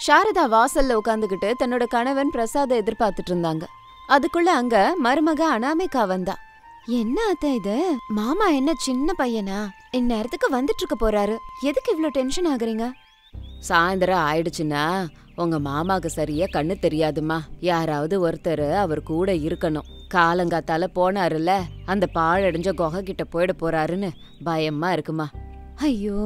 சாரதா வாசல்ல உட்காந்துக்கிட்டு தன்னோட கணவன் பிரசாத எதிர்பார்த்துட்டு இருந்தாங்க. அதுக்குள்ள அங்க மருமக அனாமிகா வந்தா. என்ன அத்தை இது? மாமா என்ன சின்ன பையனா? இந்நேரத்துக்கு வந்துட்டு இருக்க போறாரு. எதுக்கு இவ்ளோ டென்ஷன் ஆகுறீங்க? சாயந்தரம் ஆயிடுச்சுன்னா உங்க மாமாக்கு சரியா கண்ணு தெரியாதுமா. யாராவது ஒருத்தர் அவர் கூட இருக்கணும். காலங்காத்தால போனாருல்ல, அந்த பாழடைஞ்ச குகை கிட்ட போயிட போறாருன்னு பயமா இருக்குமா. ஐயோ,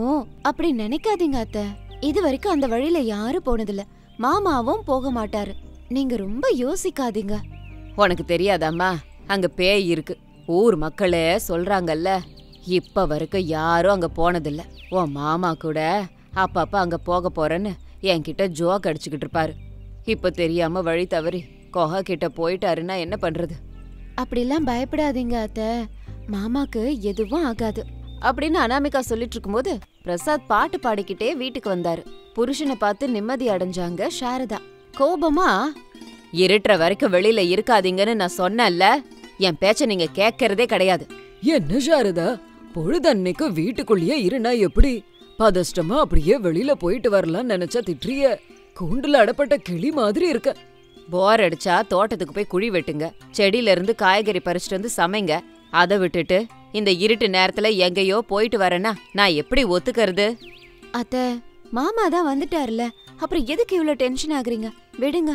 அப்படி நினைக்காதீங்க அத்தை. இது வரைக்கும் அந்த வழியில யாரும் போனதில்ல. மாமாவும் போக மாட்டாரு. நீங்க ரொம்ப யோசிக்காதீங்க. உனக்கு தெரியாதாம்மா, அங்க பேய் இருக்கு. ஊர் மக்களே சொல்றாங்கல்ல. இப்ப வரைக்கும் யாரும் அங்க போனதில்ல. உன் மாமா கூட அப்பப்ப அங்க போக போறேன்னு என்கிட்ட ஜோக் அடிச்சுக்கிட்டு இருப்பாரு. இப்ப தெரியாம வழி தவறி குகை கிட்ட போயிட்டாருன்னா என்ன பண்றது? அப்படிலாம் பயப்படாதீங்க அத்த, மாமாக்கு எதுவும் ஆகாது அப்படின்னு அனாமிகா சொல்லிட்டு இருக்கும்போது பிரசாத் பாட்டு பாடிக்கிட்டே வீட்டுக்கு வந்தாரு. புருஷனை பார்த்து நிம்மதி அடைஞ்சாங்க சாரதா. கோபமா, இருட்டுற வரைக்கும் வெளியில இருக்காதீங்கன்னு நான் சொன்னேன்ல, என் பேச்ச நீங்க கேட்கறதே கிடையாது. என்ன சாரதா, பொழுதன்னைக்கு வீட்டுக்குள்ளேயே இருனா எப்படி? பதஷ்டமா அப்படியே வெளியில போயிட்டு வரலாம்னு நினைச்சா திட்டுறிய. கூண்டுல அடப்பட்ட கிளி மாதிரி இருக்க. போர் அடிச்சா தோட்டத்துக்கு போய் குழி வெட்டுங்க, செடியில இருந்து காய்கறி பறிச்சுட்டு வந்து சமைங்க. அதை விட்டுட்டு இந்த இருட்டு நேரத்துல எங்கேயோ போயிட்டு வரேன்னா நான் எப்படி ஒத்துக்கிறது? அத்த, மாமா தான் வந்துட்டாருல, அப்புறம் எதுக்கு இவ்வளவு டென்ஷன் ஆகுறீங்க? விடுங்க,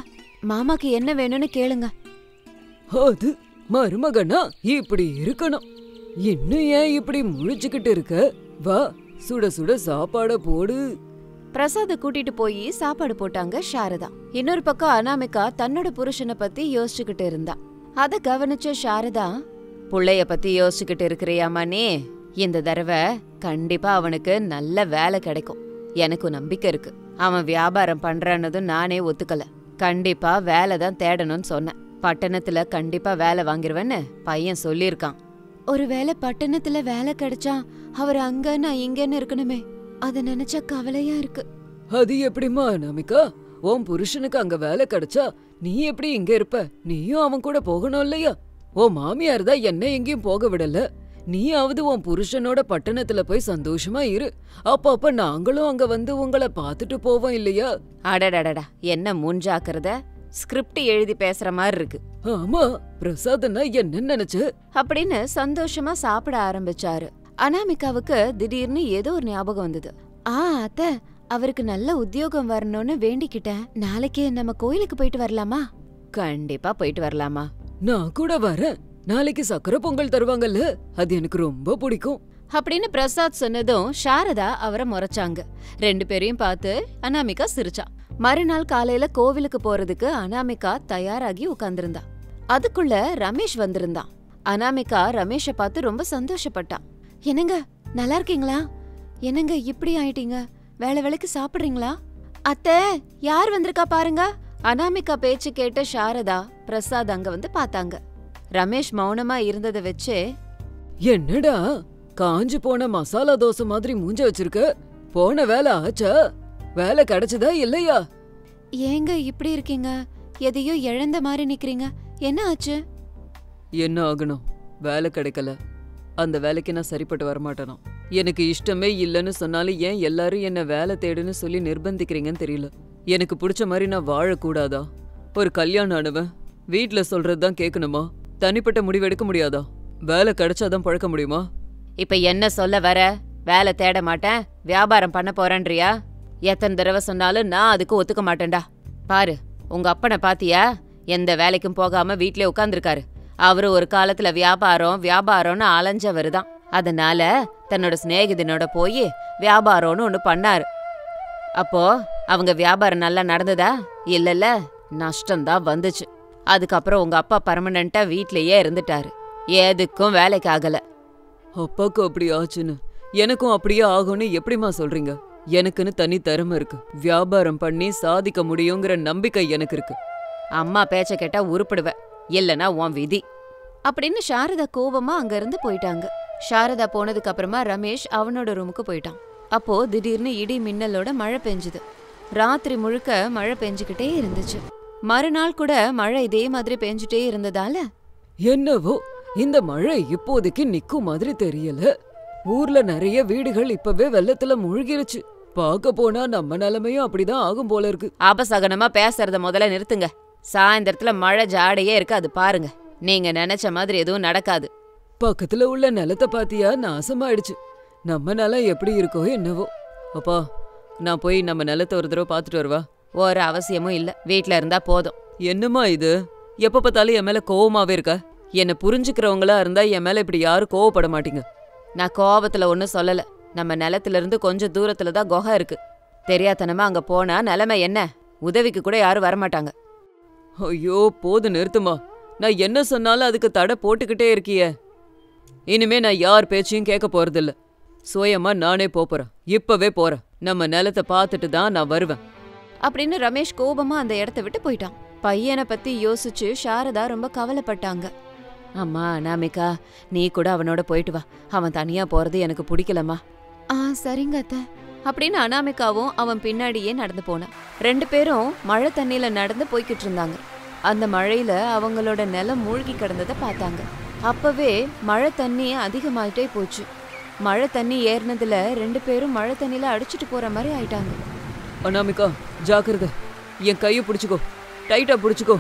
மாமாக்கு என்ன வேணும்னு கேளுங்க. அது மருமகனா இப்படி இருக்கணும். இன்னும் ஏன் இப்படி முழிச்சுக்கிட்டு இருக்க? வா, சுட சுட சாப்பாட போடு. பிரசாத கூட்டிட்டு போய் சாப்பாடு போட்டாங்க சாரதா. இன்னொரு பக்கம் அனாமிகா தன்னோட புருஷனை பத்தி யோசிச்சுக்கிட்டு இருந்தா. அத கவனிச்ச சாரதா, புள்ளைய பத்தி யோசிச்சுக்கிட்டு இருக்கிறியாமா நீ? இந்த தடவை கண்டிப்பா அவனுக்கு நல்ல வேலை கிடைக்கும். எனக்கு நம்பிக்கை இருக்கு. அவன் வியாபாரம் பண்றானதும் நானே ஒத்துக்கல. கண்டிப்பா வேலை தான் தேடணும்னு சொன்னேன். பட்டணத்துல கண்டிப்பா வேலை வாங்கிருவேன்னு பையன் சொல்லிருக்கான். ஒருவேளை பட்டணத்துல வேலை கிடைச்சா அவர் அங்க நான் இங்கன்னு இருக்கணுமே, அத நினைச்சா கவலையா இருக்கு. அது எப்படிமா அனாமிகா? உன் புருஷனுக்கு அங்க வேலை கிடைச்சா நீ எப்படி இங்க இருப்ப? நீயும் அவன் கூட போகணும் இல்லையா? உன் மாமியார் தான் என்ன எங்கேயும் போக விடல. நீயாவது உன் புருஷனோட பட்டணத்துல போய் சந்தோஷமா இரு. அப்ப நாங்களும் அங்க வந்து உங்களை பாத்துட்டு போவோம் இல்லையா? அடடடடா, என்ன மூஞ்சாக்குறத? ஸ்கிரிப்ட் எழுதி பேசுற மாதிரி இருக்கு. ஆமா, பிரசாத்னா என்ன நினைச்சு அப்படின்னு சந்தோஷமா சாப்பிட ஆரம்பிச்சாரு. அனாமிகாவுக்கு திடீர்னு ஏதோ ஒரு ஞாபகம் வந்தது. அத்த, அவருக்கு நல்ல உத்தியோகம் வரணும்னு வேண்டிக்கிட்டேன். நாளைக்கு நம்ம கோயிலுக்கு போயிட்டு வரலாமா? கண்டிப்பா போயிட்டு வரலாமா. நான் கூட வரேன். நாளைக்கு சக்கரை பொங்கல் தருவாங்கல்ல, அது எனக்கு ரொம்ப பிடிக்கும் அப்படின்னு பிரசாத் சொன்னதும் சாரதா அவரை முறைச்சாங்க. ரெண்டு பேரையும் பார்த்து அனாமிகா சிரிச்சா. மறுநாள் காலையில கோவிலுக்கு போறதுக்கு அனாமிகா தயாராகி உட்கார்ந்திருந்தா. அதுக்குள்ள ரமேஷ் வந்திருந்தான். அனாமிகா ரமேஷ பார்த்து ரொம்ப சந்தோஷப்பட்டா. என்னங்க, நல்லா இருக்கீங்களா? என்னங்க இப்படி ஆயிட்டீங்க? வேளைக்கு சாப்பிடுறீங்களா? அத்தை, யார் வந்திருக்கா பாருங்க. அனாமிகா பேச்சு கேட்ட சாரதா பிரசாத் அங்க வந்து பாத்தாங்க. ரமேஷ் மௌனமா இருந்ததை வச்சே, என்னடா காஞ்சு போன மசாலா தோசை மாதிரி மூஞ்ச வச்சிருக்க? போன வேலை ஆச்சா? வேலை கிடைச்சதா இல்லையா? ஏங்க இப்படி இருக்கீங்க? எதையோ இழந்த மாதிரி நிக்கிறீங்க. என்ன ஆச்சு? என்ன ஆகணும்? வேலை கிடைக்கல. அந்த வேலைக்கு நான் சரிப்பட்டு வரமாட்டேனா? எனக்கு இஷ்டமே இல்லைன்னு சொன்னாலும் ஏன் எல்லாரும் என்ன வேலை தேடுன்னு சொல்லி நிர்பந்திக்கிறீங்கன்னு தெரியல. எனக்கு பிடிச்ச மாதிரி நான் வாழக்கூடாதா? ஒரு கல்யாணம் ஆனவன் வீட்டுல சொல்றதுதான் கேட்கணுமா? தனிப்பட்ட முடிவு எடுக்க முடியாதா? வேலை கிடைச்சாதான் பழக்க முடியுமா? இப்ப என்ன சொல்ல வர? வேலை தேட மாட்டேன், வியாபாரம் பண்ண போறேன்றியா? எத்தனை தடவை சொன்னாலும் நான் அதுக்கு ஒத்துக்க மாட்டேன்டா. பாரு, உங்க அப்பனை பாத்தியா? எந்த வேலைக்கும் போகாம வீட்லயே உட்கார்ந்துருக்காரு. அவரு ஒரு காலத்துல வியாபாரம்னு அலைஞ்சவருதான். அதனால தன்னோட சிநேகிதனோட போய் வியாபாரம்னு ஒண்ணு பண்ணாரு. அப்போ அவங்க வியாபாரம் நல்லா நடந்ததா? இல்லல்ல, நஷ்டம்தான் வந்துச்சு. அதுக்கப்புறம் உங்க அப்பா பர்மனண்டா வீட்லயே இருந்துட்டாரு. எதுக்கும் வேலைக்கு ஆகல. அப்பாக்கு அப்படி ஆச்சுன்னு எனக்கும் அப்படியே ஆகும்னு எப்படிமா சொல்றீங்க? எனக்குன்னு தனி திறமை இருக்கு. வியாபாரம் பண்ணி சாதிக்க முடியுங்கிற நம்பிக்கை எனக்கு இருக்கு. அம்மா பேச்ச கேட்டா உருப்பிடுவ, இல்லனா உன் விதி அப்படின்னு சாரதா கோபமா அங்க இருந்து போயிட்டாங்க. சாரதா போனதுக்கு அப்புறமா ரமேஷ் அவனோட ரூமுக்கு போயிட்டான். அப்போ திடீர்னு இடி மின்னலோட மழை பெஞ்சுது. ராத்திரி முழுக்க மழை பெஞ்சுக்கிட்டே இருந்துச்சு. மறுநாள் கூட மழை இதே மாதிரி பெஞ்சுட்டே இருந்ததால என்னவோ இந்த மழை இப்போதைக்கு நிக்கும் மாதிரி தெரியல. ஊர்ல நிறைய வீடுகள் இப்பவே வெள்ளத்துல மூழ்கிருச்சு. பார்க்க போனா நம்ம நிலைமையும் அப்படிதான் ஆகும் போல இருக்கு. அபசகனமா பேசுறத முதல்ல நிறுத்துங்க. சாயந்தரத்துல மழை ஜாடையே இருக்காது பாருங்க. நீங்க நினைச்ச மாதிரி எதுவும் நடக்காது. பக்கத்துல உள்ள நிலத்தை பாத்தியா, நாசமாயிடுச்சு. நம்ம நிலம் எப்படி இருக்கோ என்னவோ. அப்பா, நான் போய் நம்ம நிலத்தை ஒரு தடவை பார்த்துட்டு வருவா. ஒரு அவசியமும் இல்ல, வீட்ல இருந்தா போதும். என்னம்மா இது, எப்ப பார்த்தாலும் என் மேல கோவமாவே இருக்க? என்னை புரிஞ்சுக்கிறவங்களா இருந்தா என் மேல இப்படி யாரும் கோவப்பட மாட்டீங்க. நான் கோபத்துல ஒன்னும் சொல்லல. நம்ம நிலத்துல இருந்து கொஞ்சம் தூரத்துல தான் குகை இருக்கு. தெரியாதனமா அங்க போனா நிலைமை என்ன? உதவிக்கு கூட யாரும் வரமாட்டாங்க. ஐயோ போது, நிறுத்துமா. நான் என்ன சொன்னாலும் அதுக்கு தடை போட்டுக்கிட்டே இருக்கியே. இனிமே நான் யார் பேச்சையும் கேட்க போறதில்ல. சுயமா நானே போறேன். இப்பவே போறேன். நம்ம நிலத்தை பார்த்துட்டு தான் நான் வருவேன் அப்படின்னு ரமேஷ் கோபமா அந்த இடத்த விட்டு போயிட்டான். பையனை பத்தி யோசிச்சு சாரதா ரொம்ப கவலைப்பட்டாங்க. அம்மா அனாமிகா, நீ கூட அவனோட போயிட்டு வா. அவன் தனியா போறது எனக்கு பிடிக்கலம்மா. சரிங்க அத்தை அப்படின்னு அனாமிகாவும் அவன் பின்னாடியே நடந்து போனான். 2 பேரும் மழை தண்ணியில நடந்து போய்கிட்டு இருந்தாங்க. அந்த மழையில அவங்களோட நிலம் மூழ்கி கிடந்ததை பார்த்தாங்க. அப்பவே மழை தண்ணி அதிகமாயிட்டே போச்சு. மழை தண்ணி ஏறினதுல 2 பேரும் மழை தண்ணியில அடிச்சிட்டு போற மாதிரி ஆயிட்டாங்க. அனாமிகா, ஜாக்கிரதை. என் கையை பிடிச்சிக்கோ, டைட்டா பிடிச்சிக்கோ.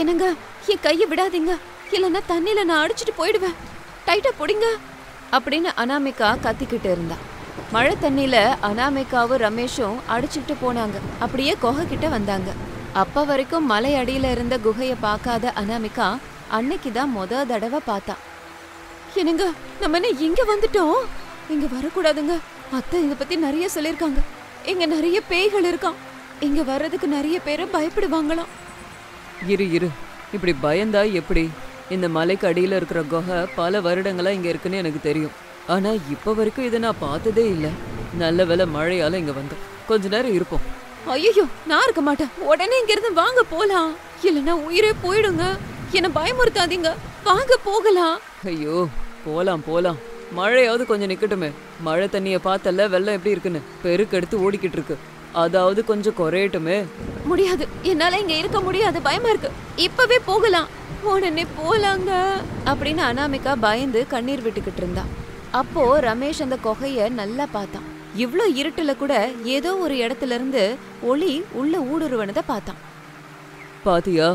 என்னங்க, என் கையை விடாதீங்க, இல்லைன்னா தண்ணியில நான் அடிச்சிட்டு போயிடுவேன். டைட்டா பிடிங்க அப்படின்னு அனாமிகா கத்திக்கிட்டு இருந்தா. மழை தண்ணியில அனாமிகாவும் ரமேஷும் அடிச்சுக்கிட்டு போனாங்க. அப்படியே குகை கிட்ட வந்தாங்க. அப்ப வரைக்கும் மலை அடியில இருந்த குகையை பார்க்காத அனாமிகா அன்னைக்குதான் தடவை பார்த்தா. என்னங்க, நம்ம என்ன இங்க வந்துட்டோம்? இங்க வரக்கூடாதுங்க. அத்தை இத பத்தி நிறைய சொல்லிருக்காங்க. இங்க நிறைய பேய்கள் இருக்கான். இங்க வர்றதுக்கு நிறைய பேரு பயப்படுவாங்களாம். இரு, இப்படி பயந்தா எப்படி? இந்த மலைக்கு அடியில இருக்கிற குகை பல வருடங்களா இங்க இருக்குன்னு எனக்கு தெரியும். ஆனா இப்ப வரைக்கும் இதை நான் பார்த்ததே இல்ல. நல்ல வேளை மழையால இங்க வந்தோம். கொஞ்ச நேரம் இருப்போம். ஐயோ, நான் இருக்க மாட்டேன். உடனே இங்க இருந்து வாங்க போலாம். இல்லைன்னா உயிரே போயிடுங்க. என்ன பயமுறுத்தாதீங்க. வாங்க போகலாம். ஐயோ, போலாம். மழையாவது கொஞ்சம் நிக்கட்டுமே. மழை தண்ணிய பார்த்தல வெள்ளம் எப்படி இருக்குன்னு. பெருக்கெடுத்து ஓடிக்கிட்டு இருக்கு. அதாவது கொஞ்சம் குறையட்டுமே. முடியாது, என்னால இங்க இருக்க முடியாது. பயமா இருக்கு. இப்பவே போகலாம். உடனே போலாங்க அப்படின்னு அனாமிகா பயந்து கண்ணீர் விட்டுக்கிட்டு இருந்தா. அப்போ ரமேஷ் அந்த குகைய நல்லா பார்த்தான். இவ்ளோ இருட்டுல கூட ஏதோ ஒரு இடத்துல இருந்து ஒளி உள்ள ஊடுருவனதை பார்த்தான். பாத்தியா,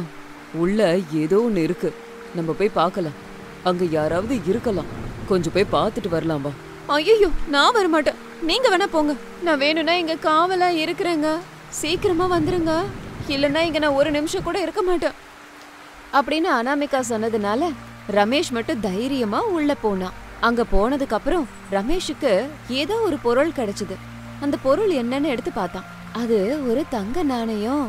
உள்ள ஏதோ ஒண்ணு இருக்கு. நம்ம போய் பார்க்கலாம். அங்க யாராவது இருக்கலாம். கொஞ்சம் போய் பார்த்துட்டு வரலாம் வா. ஐயோ, நான் வரமாட்டேன். நீங்க வேணா போங்க. நான் வேணும்னா இங்க காவலா இருக்கிறேங்க. சீக்கிரமா வந்துருங்க. இல்லைன்னா இங்க நான் ஒரு நிமிஷம் கூட இருக்க மாட்டேன் அப்படின்னு அனாமிகா சொன்னதுனால ரமேஷ் மட்டும் தைரியமா உள்ள போனான். அங்க போனதுக்கு அப்புறம் ரமேஷுக்கு ஏதோ ஒரு பொருள் கிடைச்சது. அந்த பொருள் என்னன்னு எடுத்து பார்த்தான். அது ஒரு தங்க நாணயம்.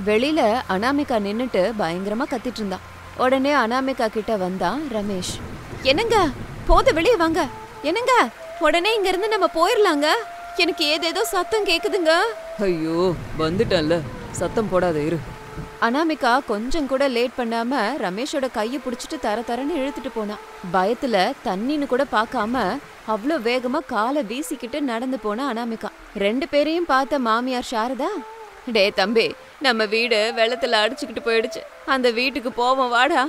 வெளியில அனாமிகா நின்னுட்டு பயங்கரமா கத்திட்டு இருந்தான். உடனே அனாமிகா கிட்ட வந்தான் ரமேஷ். என்னங்க, போத வெளியே வாங்க. என்னங்க, உடனே இங்க இருந்து நம்ம போயிடலாங்க. எனக்கு ஏதேதோ சத்தம் கேக்குதுங்க. ஐயோ, வந்துட்டேன்ல, சத்தம் போடாத இரு. அனாமிகா கொஞ்சம் கூட லேட் பண்ணாம ரமேஷோட கையை பிடிச்சிட்டு தரன்னு இழுத்துட்டு போனான். பயத்துல தண்ணின்னு கூட பார்க்காம அவ்வளோ வேகமா காலை வீசிக்கிட்டு நடந்து போனா அனாமிகா. 2 பேரையும் பார்த்த மாமியார் சாரதா, டே தம்பி, நம்ம வீடு வெள்ளத்துல அடிச்சுக்கிட்டு போயிடுச்சு. அந்த வீட்டுக்கு போவோம் வாடா.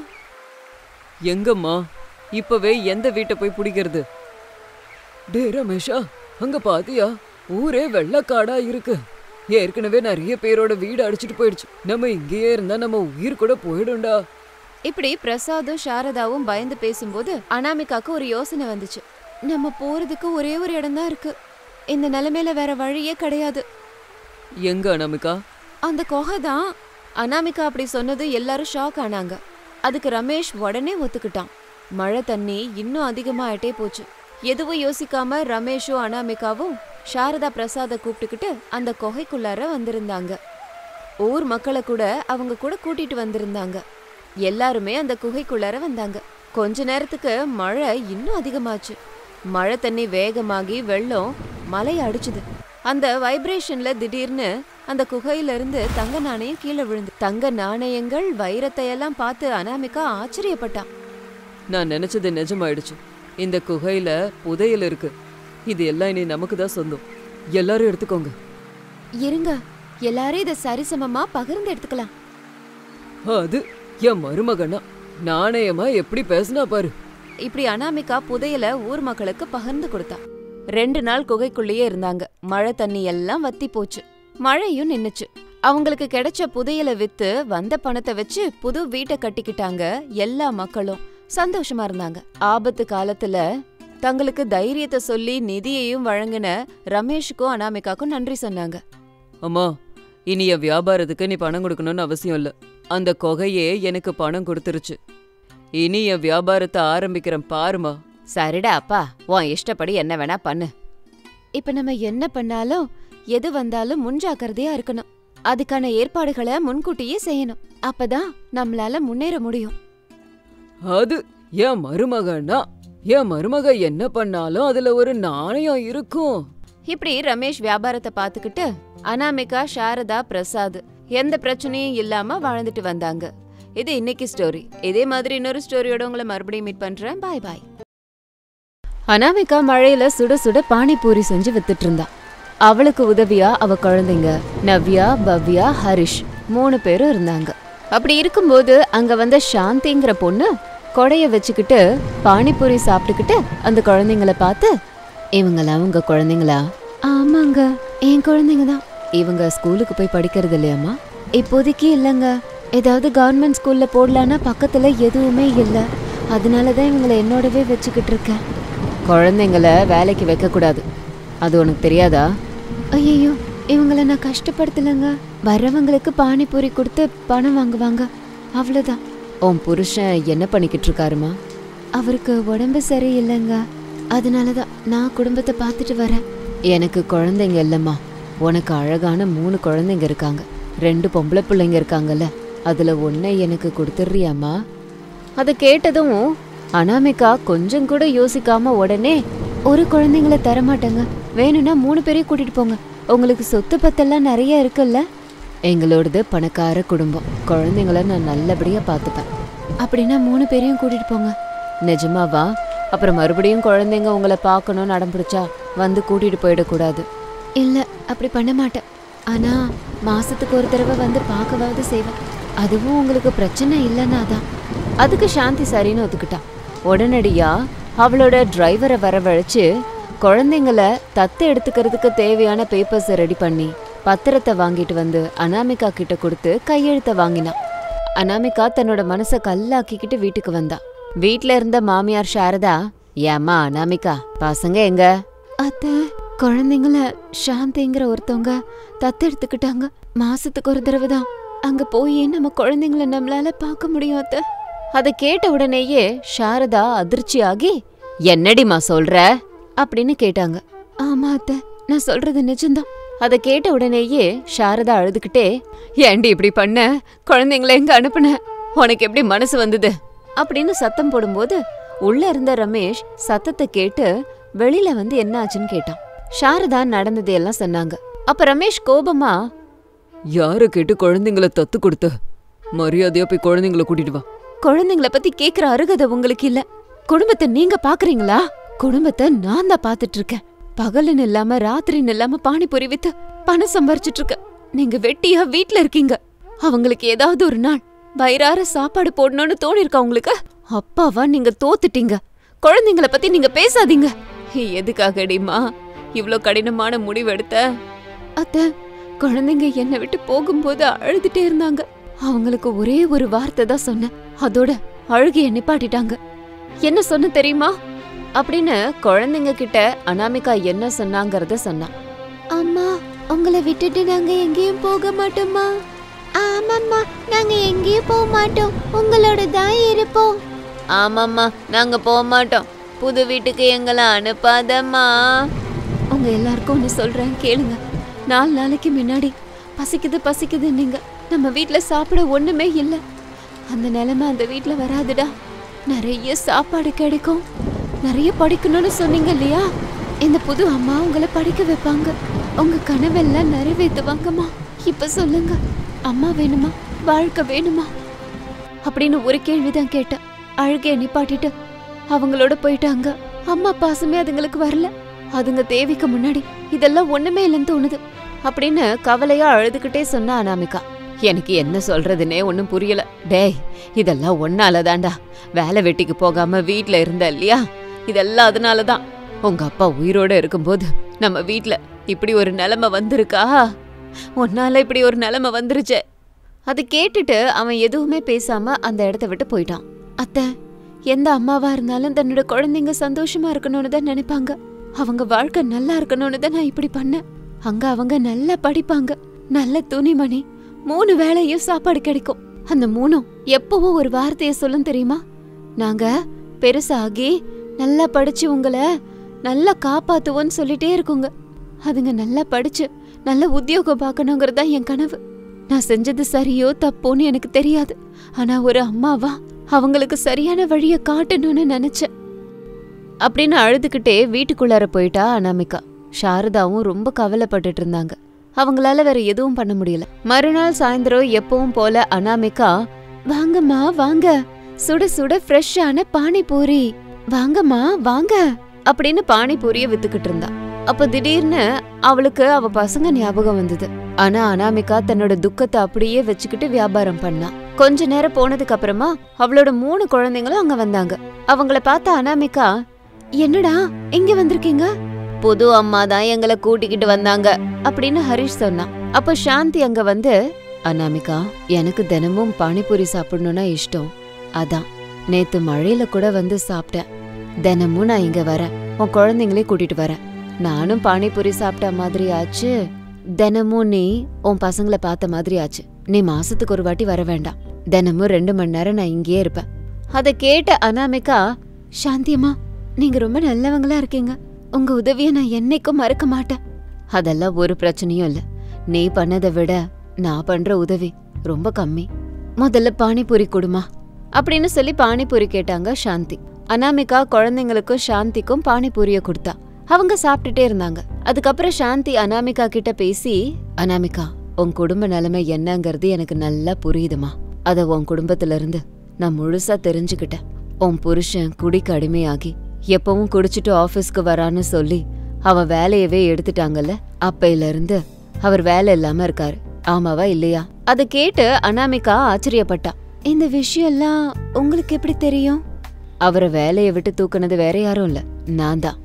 எங்கம்மா, இப்பவே எந்த வீட்டை போய் பிடிக்கிறது? டே ரமேஷா, அங்க பாத்தியா, ஊரே வெள்ளக்காடா இருக்கு. ஏற்கனவே நிறைய பேரோட வீடு அடிச்சிட்டு போயிடுச்சு. நம்ம இங்கேயே இருந்தா நம்ம உயிர் கூட போயிடும்டா. இப்படி பிரசாதும் சாரதாவும் பயந்து பேசும்போது அனாமிகாக்கு ஒரு யோசனை வந்துச்சு. நம்ம போறதுக்கு ஒரே ஒரு இடம் தான் இருக்கு. இந்த நிலைமையில வேற வழியே கிடையாது. எங்க அனாமிகா? அந்த குகை தான். அனாமிகா அப்படி சொன்னது எல்லாரும் ஷாக் ஆனாங்க. அதுக்கு ரமேஷ் உடனே ஒத்துக்கிட்டான். மழை தண்ணி இன்னும் அதிகமாயிட்டே போச்சு. எதுவும் யோசிக்காம ரமேஷும் அனாமிகாவும் சாரதா பிரசாத கூப்பிட்டுக்கிட்டு அந்த குகைக்குள்ளார வந்திருந்தாங்க. ஊர் மக்களை கூட அவங்க கூட கூட்டிட்டு வந்திருந்தாங்க. எல்லாருமே அந்த குகைக்குள்ளார வந்தாங்க. கொஞ்ச நேரத்துக்கு மழை இன்னும் அதிகமாச்சு. மழை தண்ணி வேகமாகி வெள்ளம் மலையை அடிச்சுது. அந்த வைப்ரேஷன்ல திடீர்னு அந்த குகையில இருந்து தங்க நாணயம் கீழே விழுந்து. தங்க நாணயங்கள் வைரத்தை எல்லாம் பார்த்து அனாமிகா ஆச்சரியப்பட்டான். நான் நினைச்சது நிஜமாயிடுச்சு. இந்த குகையில புதையல் இருக்கு. இது எல்லாம் இனி நமக்கு தான் சொந்தம். எல்லாரும் எடுத்துக்கோங்க. இருங்க, எல்லாரும் இதை சரிசமமா பகிர்ந்து எடுத்துக்கலாம். அது என் மருமகனா நாணயமா எப்படி பேசினா பாரு. இப்படி அனாமிகா புதையல ஊர் மக்களுக்கு பகிர்ந்து கொடுத்தா. 2 நாள் குகைக்குள்ளேயே இருந்தாங்க. மழை தண்ணி எல்லாம் வத்தி போச்சு. மழையும் நின்னுச்சு. அவங்களுக்கு கிடைச்ச புதையலை வித்து வந்த பணத்தை வச்சு புது வீட்டை கட்டிக்கிட்டாங்க. எல்லா மக்களும் சந்தோஷமா இருந்தாங்க. ஆபத்து காலத்துல தங்களுக்கு தைரியத்தை சொல்லி நிதியையும் வழங்கின ரமேஷுக்கும் அனாமிகாக்கும் நன்றி சொன்னாங்க. அம்மா, இனி என் வியாபாரத்துக்கு நீ பணம் கொடுக்கணும்னு அவசியம் இல்ல. அந்த கொகையே எனக்கு பணம் கொடுத்துருச்சு. இனி என் வியாபாரத்தை ஆரம்பிக்கிறேன் பாருமா. சரிடா அப்பா, உன் இஷ்டப்படி என்ன வேணா பண்ணு. இப்ப நம்ம என்ன பண்ணாலும் எது வந்தாலும் முன்ஜாக்கிரதையா இருக்கணும். அதுக்கான ஏற்பாடுகளை முன்கூட்டியே செய்யணும். அப்பதான் நம்மளால முன்னேற முடியும். அது என் மருமகன்னா, என் மருமக என்ன பண்ணாலும் அதுல ஒரு நாணயம் இருக்கும். இப்படி ரமேஷ் வியாபாரத்தை பாத்துக்கிட்டு அனாமிகா, சாரதா, பிரசாத் எந்த பிரச்சனையும் இல்லாம வாழ்ந்துட்டு வந்தாங்க. இது இன்னைக்கு ஸ்டோரி. இதே மாதிரி இன்னொரு ஸ்டோரியோட உங்களை மறுபடியும் மீட் பண்றேன். பாய் பாய். அனாமிகா மழையில சுட சுட பானிபூரி செஞ்சு வித்துட்டு இருந்தா. அவளுக்கு உதவியா அவ குழந்தைங்க நவ்யா, பவ்யா, ஹரிஷ் 3 பேரும் இருந்தாங்க. அப்படி இருக்கும்போது அங்க வந்த சாந்திங்கிற பொண்ணு கொடைய வச்சுக்கிட்டு பானிபூரி சாப்பிட்டுக்கிட்டு அந்த குழந்தைங்கள பார்த்து, இவங்களாம் உங்க குழந்தைங்களா? ஆமாங்க, என் குழந்தைங்க தான். இவங்க ஸ்கூலுக்கு போய் படிக்கிறது இல்லையாமா? இப்போதைக்கு இல்லைங்க. ஏதாவது கவர்மெண்ட் ஸ்கூல்ல போடலான்னா பக்கத்துல எதுவுமே இல்லை. அதனாலதான் இவங்களை என்னோடவே வச்சுக்கிட்டு இருக்கேன். குழந்தைங்கள வேலைக்கு வைக்க கூடாது, அது உனக்கு தெரியாதா? ஐயோ, இவங்களை நான் கஷ்டப்படுத்தலைங்க. வர்றவங்களுக்கு பானிபூரி கொடுத்து பணம் வாங்குவாங்க, அவ்வளவுதான். உன் புருஷன் என்ன பண்ணிக்கிட்டு இருக்காருமா? அவருக்கு உடம்பு சரியில்லைங்க, அதனாலதான் நான் குடும்பத்தை பார்த்துட்டு வரேன். எனக்கு குழந்தைங்க இல்லம்மா, உனக்கு அழகான 3 குழந்தைங்க இருக்காங்க. 2 பொம்பளை பிள்ளைங்க இருக்காங்கல்ல, அதுல ஒன்னை எனக்கு கொடுத்துட்றியாம்மா? அதை கேட்டதும் அனாமிகா கொஞ்சம் கூட யோசிக்காம உடனே, ஒரு குழந்தைங்கள தரமாட்டேங்க, வேணும்னா 3 பேரையும் கூட்டிட்டு போங்க. உங்களுக்கு சொத்து பத்தெல்லாம் நிறைய இருக்குல்ல. எங்களோடது பணக்கார குடும்பம், குழந்தைங்கள நான் நல்லபடியா பார்த்துப்பேன். அப்படின்னா 3 பேரையும் கூட்டிட்டு போங்க. நிஜமாவா? அப்புறம் மறுபடியும் குழந்தைங்க உங்களை பார்க்கணும்னு அடம் பிடிச்சா வந்து கூட்டிட்டு போயிடக்கூடாது. இல்ல, அப்படி பண்ண மாட்டேன். ஆனா மாசத்துக்கு ஒரு தடவை வந்து பார்க்கவாவது செய்வேன். அதுவும் உங்களுக்கு பிரச்சனை இல்லைன்னா தான். அதுக்கு சாந்தி சரின்னு ஒத்துக்கிட்டான். உடனடியா அவளோட டிரைவரை வரவழைச்சு குழந்தைங்கள தத்து எடுத்துக்கிறதுக்கு தேவையான பேப்பர்ஸை ரெடி பண்ணி பத்திரத்தை வாங்கிட்டு வந்து அனாமிகா கிட்ட கொடுத்து கையெழுத்த வாங்கினான். அனாமிகா தன்னோட மனசை கல்லாக்கிக்கிட்டு வீட்டுக்கு வந்தா. வீட்ல இருந்த மாமியார் சாரதா, ஏம்மா அனாமிகா, பசங்க எங்க? அத்தை, குழந்தைங்கள சாந்திங்கிற ஒருத்தவங்க தத்து எடுத்துக்கிட்டாங்க. மாசத்துக்கு ஒரு தடவை தான் அங்க போய் நம்ம குழந்தைங்கள நம்மளால பார்க்க முடியும் அத்தை. அதை கேட்ட உடனேயே சாரதா அதிர்ச்சியாகி, என்னடிமா சொல்ற அப்படின்னு கேட்டாங்க. ஆமா அத்தை, நான் சொல்றது நிஜம்தான். அதை கேட்ட உடனேயே சாரதா அழுதுகிட்டே, ஏண்டி இப்படி பண்ண? குழந்தைங்கள எங்க அனுப்புன? உனக்கு எப்படி மனசு வந்தது அப்படின்னு சத்தம் போடும்போது உள்ள இருந்த ரமேஷ் சத்தத்தை கேட்டு வெளியில வந்து என்ன ஆச்சுன்னு கேட்டான். சாரதா நடந்ததையெல்லாம் சொன்னாங்க. அப்ப ரமேஷ் கோபமா, யார கேட்டு குழந்தைங்கள தத்து கொடுத்த? மரியாதையா போய் குழந்தைங்கள கூட்டிட்டு வா. குழந்தைங்கள பத்தி கேக்குற அருகதை உங்களுக்கு இல்ல. குடும்பத்தை நீங்க பாக்குறீங்களா? குடும்பத்தை நான் தான் பாத்துட்டு இருக்கேன். பகலுன்னு இல்லாம ராத்திரின்னு இல்லாம பானிபூரி வித்து பணம் சம்பாரிச்சிட்டு இருக்க. நீங்க வெட்டியா வீட்ல இருக்கீங்க. அவங்களுக்கு ஏதாவது ஒரு நாள் வயிறார சாப்பாடு போடணும்னு தோணி இருக்கா உங்களுக்கு? அப்பாவா நீங்க தோத்துட்டீங்க. குழந்தைங்கள பத்தி நீங்க பேசாதீங்க. எதுக்காகடிமா இவ்ளோ கடினமான முடிவு எடுத்த? அத்தை, குழந்தைங்க என்னை விட்டு போகும்போது அழுதுட்டே இருந்தாங்க. அவங்களுக்கு ஒரே ஒரு வார்த்தை தான் சொன்னேன், அதோட அழுகைய நிப்பாட்டிட்டாங்க. என்ன சொன்ன தெரியுமா அப்படின்னு குழந்தைங்க கிட்ட அனாமிகா என்ன சொன்னாங்கறத சொன்னா. அம்மா, உங்களை விட்டுட்டு நாங்க எங்கேயும் போக மாட்டோம்மா. ஆமாம்மா, நாங்க எங்கேயும் போக மாட்டோம், உங்களோட தான் இருப்போம். ஆமாம்மா, நாங்க போக மாட்டோம், புது வீட்டுக்கு எங்களை அனுப்பாதம்மா. உங்க எல்லாருக்கும் ஒன்னு சொல்றேன் கேளுங்க. 4 நாளைக்கு முன்னாடி பசிக்குது நீங்க நம்ம வீட்டுல சாப்பிட ஒண்ணுமே இல்ல. அந்த நிலைமை அந்த வீட்டுல வராதுடா. நிறைய சாப்பாடு கிடைக்கும். நிறைய படிக்கணும்னு சொன்னீங்க இல்லையா? இந்த புது அம்மா உங்களை படிக்க வைப்பாங்க. உங்க கனவெல்லாம் நிறைவேற்றுவாங்கம்மா. இப்ப சொல்லுங்க, அம்மா வேணுமா, வாழ்க்கை வேணுமா அப்படின்னு ஒரு கேள்விதான் கேட்டேன். அழுகைய நிப்பாட்டிட்டு அவங்களோட போயிட்டாங்க. அம்மா பாசமே அதுங்களுக்கு வரல. அதுங்க தேவைக்கு முன்னாடி இதெல்லாம் ஒண்ணுமே இல்லைன்னு தோணுது அப்படின்னு கவலையா அழுதுகிட்டே சொன்னா அனாமிகா. எனக்கு என்ன சொல்றதுன்னே ஒன்னும் புரியல. டேய், இதெல்லாம் ஒன்னாலதான்டா. வேலை வெட்டிக்கு போகாம வீட்டுல இருந்த இல்லையா, இதெல்லாம் அதனாலதான். உங்க அப்பா உயிரோட இருக்கும்போது நம்ம வீட்ல இப்படி ஒரு நிலைமை வந்திருக்கா? உன்னால இப்படி ஒரு நிலைமை வந்துருச்சே. அது கேட்டுட்டு அவன் எதுவுமே பேசாம அந்த இடத்த விட்டு போயிட்டான். அத்தை, எந்த அம்மாவா இருந்தாலும் தன்னோட குழந்தைங்க சந்தோஷமா இருக்கணும்னு தான் நினைப்பாங்க. அவங்க வாழ்க்கை நல்லா இருக்கணும்னு தான் நான் இப்படி பண்ணேன். அங்க அவங்க நல்லா படிப்பாங்க, நல்ல துணிமணி, 3 வேளையும் சாப்பாடு கிடைக்கும். அந்த 3ம் எப்பவும் ஒரு வார்த்தைய சொல்லும் தெரியுமா? நாங்க பெருசாகி நல்லா படிச்சு உங்களை நல்லா காப்பாத்துவோன்னு சொல்லிட்டே இருக்குங்க. அதுங்க நல்லா படிச்சு நல்ல உத்தியோகம் பார்க்கணுங்கிறதா என் கனவு. நான் செஞ்சது சரியோ தப்போன்னு எனக்கு தெரியாது. ஆனா ஒரு அம்மாவா அவங்களுக்கு சரியான வழிய காட்டணும்னு நினைச்சேன் அப்படின்னு அழுதுகிட்டே வீட்டுக்குள்ளார போயிட்டா அனாமிகா. சாரதாவும் ரொம்ப கவலைப்பட்டுட்டு இருந்தாங்க. அவங்களால வேற எதுவும் பண்ண முடியல. மறுநாள் சாயந்தரம் எப்பவும் போல அனாமிகா, வாங்கம்மா வாங்க, சுட சுட ஃப்ரெஷ்ஷான பானிபூரி, வாங்கம்மா வாங்க அப்படின்னு பானிபூரிய வித்துக்கிட்டு இருந்தா. அப்ப திடீர்னு அவளுக்கு அவ பசங்க ஞாபகம் வந்தது. ஆனா அனாமிகா தன்னோட துக்கத்தை அப்படியே வச்சுக்கிட்டு வியாபாரம் பண்ணா. கொஞ்ச நேரம் போனதுக்கு அப்புறமா அவளோட 3 குழந்தைங்களும் அங்க வந்தாங்க. அவங்கள பார்த்த அனாமிகா, என்னடா இங்க வந்திருக்கீங்க? புது அம்மா தான் எங்களை கூட்டிக்கிட்டு வந்தாங்க அப்படின்னு ஹரிஷ் சொன்னான். அப்ப சாந்தி அங்க வந்து, அனாமிகா, எனக்கு தினமும் பானிபூரி சாப்பிடணும்னா இஷ்டம். அதான் நேத்து மழையில கூட வந்து சாப்பிட்டேன். தினமும் நான் இங்க வரேன், உன் குழந்தைங்களே கூட்டிட்டு வரேன். நானும் பானிபூரி சாப்பிட்ட மாதிரி ஆச்சு, தினமும் நீ உன் பசங்களை பார்த்த மாதிரி ஆச்சு. நீ மாசத்துக்கு ஒரு வாட்டி வர வேண்டாம், தினமும் 2 மணி நேரம் நான் இங்கேயே இருப்பேன். அதை கேட்ட அனாமிகா, சாந்தியம்மா, நீங்க ரொம்ப நல்லவங்களா இருக்கீங்க. உங்க உதவிய நான் என்னைக்கும் மறக்க மாட்டேன். அதெல்லாம் ஒரு பிரச்சனையும் இல்ல. நீ பண்ணதை விட நான் பண்ற உதவி ரொம்ப கம்மி. முதல்ல பானிபூரி கொடுமா அப்படின்னு சொல்லி பானிபூரி கேட்டாங்க சாந்தி. அனாமிகா குழந்தைங்களுக்கும் சாந்திக்கும் பானிபூரிய கொடுத்தா. அவங்க சாப்பிட்டுட்டே இருந்தாங்க. அதுக்கப்புறம் சாந்தி அனாமிகா கிட்ட பேசி, அனாமிகா, உன் குடும்ப நிலைமை என்னங்கிறது எனக்கு நல்லா புரியுதுமா. அத உன் குடும்பத்துல இருந்து நான் முழுசா தெரிஞ்சுக்கிட்டேன். உன் புருஷன் குடிக்கு அடிமையாகி எப்பவும் குடிச்சிட்டு ஆபீஸ்க்கு வரான்னு சொல்லி அவன் வேலையவே எடுத்துட்டாங்கல்ல, அப்பையில இருந்து அவர் வேலை இல்லாம இருக்காரு. ஆமாவா இல்லையா? அத கேட்டு அனாமிகா ஆச்சரியப்பட்டா. இந்த விஷயம் எல்லாம் உங்களுக்கு எப்படி தெரியும்? அவரை வேலைய விட்டு தூக்குனது வேற யாரும் இல்ல, நான் தான்.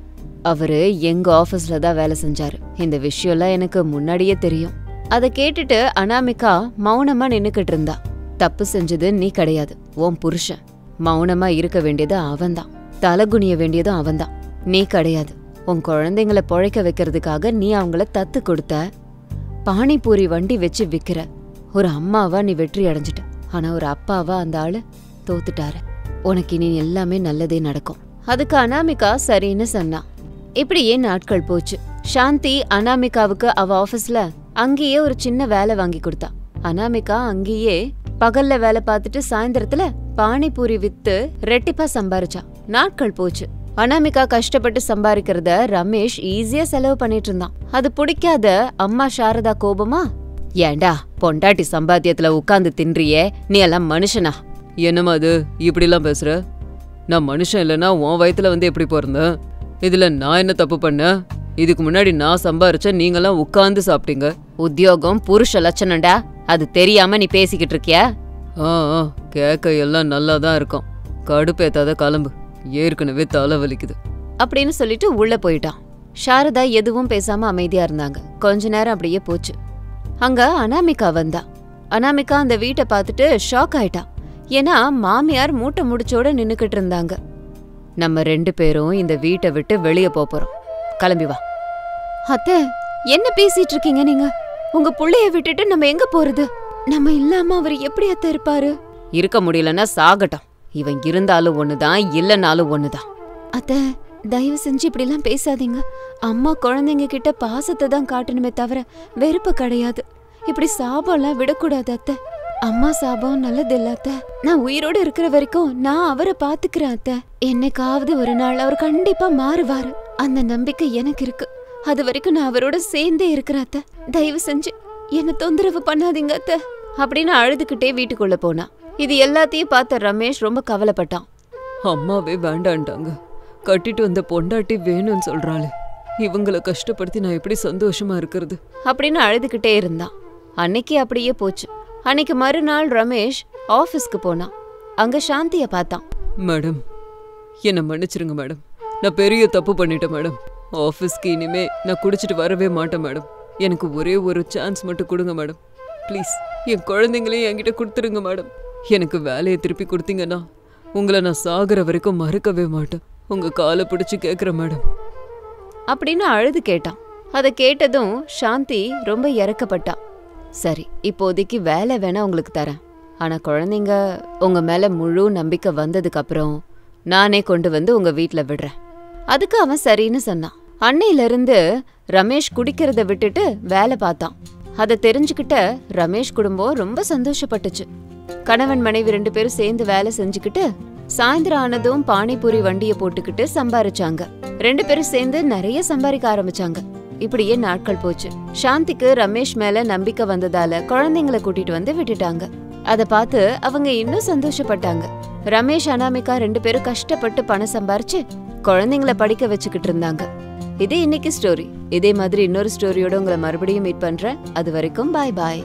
அவரு எங்க ஆபீஸ்ல தான் வேலை செஞ்சாரு. இந்த விஷயம்லாம் எனக்கு முன்னாடியே தெரியும். அத கேட்டுட்டு அனாமிகா மௌனமா நின்னுக்கிட்டு இருந்தா. தப்பு செஞ்சது நீ கிடையாது, உன் புருஷன். மௌனமா இருக்க வேண்டியது அவன்தான், தலகுனிய வேண்டியதும் அவன்தான், நீ கிடையாது. உன் குழந்தைங்களை பொழைக்க வைக்கிறதுக்காக நீ அவங்கள தத்து கொடுத்த. பானிபூரி வண்டி வச்சு விக்கிற ஒரு அம்மாவா நீ வெற்றி அடைஞ்சிட்ட. ஆனா ஒரு அப்பாவா அந்த ஆளு தோத்துட்டாரு. உனக்கு இனி எல்லாமே நல்லதே நடக்கும். அதுக்கு அனாமிகா சரின்னு சொன்னா. இப்படியே நாட்கள் போச்சு. சாந்தி அனாமிகாவுக்கு அவ ஆபீஸ்ல அங்கேயே ஒரு சின்ன வேலை வாங்கி கொடுத்தா. அனாமிகா அங்கேயே பகல்ல வேலை பார்த்துட்டு சாயந்தரத்துல பானிபூரி வித்து ரெட்டிப்பா சம்பாரிச்சா. நாட்கள் போச்சு. அனாமிகா கஷ்டப்பட்டு சம்பாதிக்கிறத ரமேஷ் ஈஸியா செலவு பண்ணிட்டு இருந்தான். அது பிடிக்காத அம்மா சாரதா கோபமா, ஏண்டா பொண்டாட்டி சம்பாத்தியத்துல உட்கார்ந்து தின்றியே, நீ எல்லாம் மனுஷனா? என்னம்மா அது இப்படிலாம் பேசுற? நான் மனுஷன் இல்லைன்னா உன் வயித்துல வந்து எப்படி பிறந்தேன்? இதுல நான் என்ன தப்பு பண்ண? இதுக்கு முன்னாடி நான் சம்பாரிச்ச, நீங்கெல்லாம் உட்கார்ந்து சாப்பிட்டீங்க. உத்தியோகம் புருஷ லட்சணம்டா, அது தெரியாம நீ பேசிக்கிட்டு இருக்கியா? கேட்க எல்லாம் நல்லா தான் இருக்கும். கடுப்பேத்தாத கிளம்பு, ஏற்கனவே தலை வலிக்குது அப்படின்னு சொல்லிட்டு உள்ள போயிட்டான். சாரதா எதுவும் பேசாம அமைதியா இருந்தாங்க. கொஞ்ச நேரம் அப்படியே போச்சு. அங்க அனாமிகா வந்தா. அனாமிகா அந்த வீட்டை பார்த்துட்டு ஷாக் ஆயிட்டா. ஏன்னா மாமியார் மூட்டை முடிச்சோட நின்னுக்கிட்டு இருந்தாங்க. நம்ம 2 பேரும் இந்த வீட்டை விட்டு வெளியே போறோம், கிளம்பி வா. அத்தை, என்ன பேசிட்டு இருக்கீங்க நீங்க? உங்க புள்ளைய விட்டுட்டு நம்ம எங்க போறது? நம்ம இல்லாம அவர் எப்படி அத்தை இருப்பாரு? இருக்க முடியலன்னா சாகட்டும். இவன் இருந்தாலும் ஒண்ணுதான், இல்லனாலும் ஒண்ணுதான். அத்தை, தயவு செஞ்சு இப்படி எல்லாம் பேசாதீங்க. அம்மா குழந்தைங்க கிட்ட பாசத்தை தான் காட்டணுமே தவிர வெறுப்பு கிடையாது. இப்படி சாபம்லாம் விடக்கூடாது அத்தை. அம்மா சாபம் நல்லது இல்ல அத்தை. நான் உயிரோடு இருக்கிற வரைக்கும் நான் அவரை பாத்துக்கிறேன் அத்தை. என்னைக்காவது ஒரு நாள் அவர் கண்டிப்பா மாறுவாரு, அந்த நம்பிக்கை எனக்கு இருக்கு. அது வரைக்கும் நான் அவரோட சேர்ந்தே இருக்கிறேன் அத்தை. தயவு செஞ்சு என்ன தொந்தரவு பண்ணாதீங்க அத்தை அப்படின்னு அழுதுகிட்டே வீட்டுக்குள்ள போனா. இது எல்லாத்தையும் பார்த்த ரமேஷ் ரொம்ப கவலைப்பட்டான். அம்மாவே வேண்டான்ட்டாங்க, கட்டிட்டு வந்த பொண்டாட்டி வேணும்னு சொல்றாளே, இவங்களை கஷ்டப்படுத்தி நான் எப்படி சந்தோஷமா இருக்கிறது அப்படின்னு அழுதுகிட்டே இருந்தான். அன்னைக்கு அப்படியே போச்சு. அன்னைக்கு மறுநாள் ரமேஷ் ஆபீஸ்க்கு போனான். அங்க சாந்திய பார்த்தான். மேடம், என்ன மன்னிச்சிருங்க மேடம். நான் பெரிய தப்பு பண்ணிட்டேன் மேடம். ஆஃபீஸ்க்கு இனிமே நான் குடிச்சிட்டு வரவே மாட்டேன் மேடம். எனக்கு ஒரே ஒரு சான்ஸ் மட்டும் கொடுங்க மேடம். ப்ளீஸ் என் குழந்தைங்களையும் என்கிட்ட கொடுத்துருங்க மேடம். எனக்கு வேலையை திருப்பி கொடுத்தீங்கன்னா உங்களை நான் சாகிற வரைக்கும் மறக்கவே மாட்டேன். உங்க காலை பிடிச்சி கேட்குறேன் மேடம் அப்படின்னு அழுது கேட்டான். அதை கேட்டதும் சாந்தி ரொம்ப இறக்கப்பட்டா. சரி, இப்போதைக்கு வேலை வேணா உங்களுக்கு தரேன். ஆனா குழந்தைங்க உங்க மேல முழு நம்பிக்கை வந்ததுக்கு அப்புறம் நானே கொண்டு வந்து உங்க வீட்ல விடுறேன். அதுக்கு அவன் சரின்னு சொன்னான். அன்னையில இருந்து ரமேஷ் குடிக்கிறத விட்டுட்டு வேலை பார்த்தான். அதை தெரிஞ்சுக்கிட்ட ரமேஷ் குடும்பம் ரொம்ப சந்தோஷப்பட்டுச்சு. கணவன் மனைவி 2 பேரும் சேர்ந்து வேலை செஞ்சுக்கிட்டு சாயந்தரம் ஆனதும் பானிபூரி வண்டியை போட்டுக்கிட்டு சம்பாரிச்சாங்க. 2 பேரும் சேர்ந்து நிறைய சம்பாதிக்க ஆரம்பிச்சாங்க. இப்படியே நாட்கள் போச்சு. சாந்திக்கு ரமேஷ் மேல நம்பிக்கை வந்ததால குழந்தைங்களை கூட்டிட்டு வந்து விட்டுட்டாங்க. அத பார்த்து அவங்க இன்னும் சந்தோஷப்பட்டாங்க. ரமேஷ் அனாமிகா 2 பேரும் கஷ்டப்பட்டு பணம் சம்பாரிச்சு குழந்தைங்களை படிக்க வச்சுக்கிட்டு இருந்தாங்க. இது இன்னைக்கு ஸ்டோரி. இதே மாதிரி இன்னொரு ஸ்டோரியோட உங்களை மறுபடியும் மீட் பண்றேன். அது வரைக்கும் பாய் பாய்.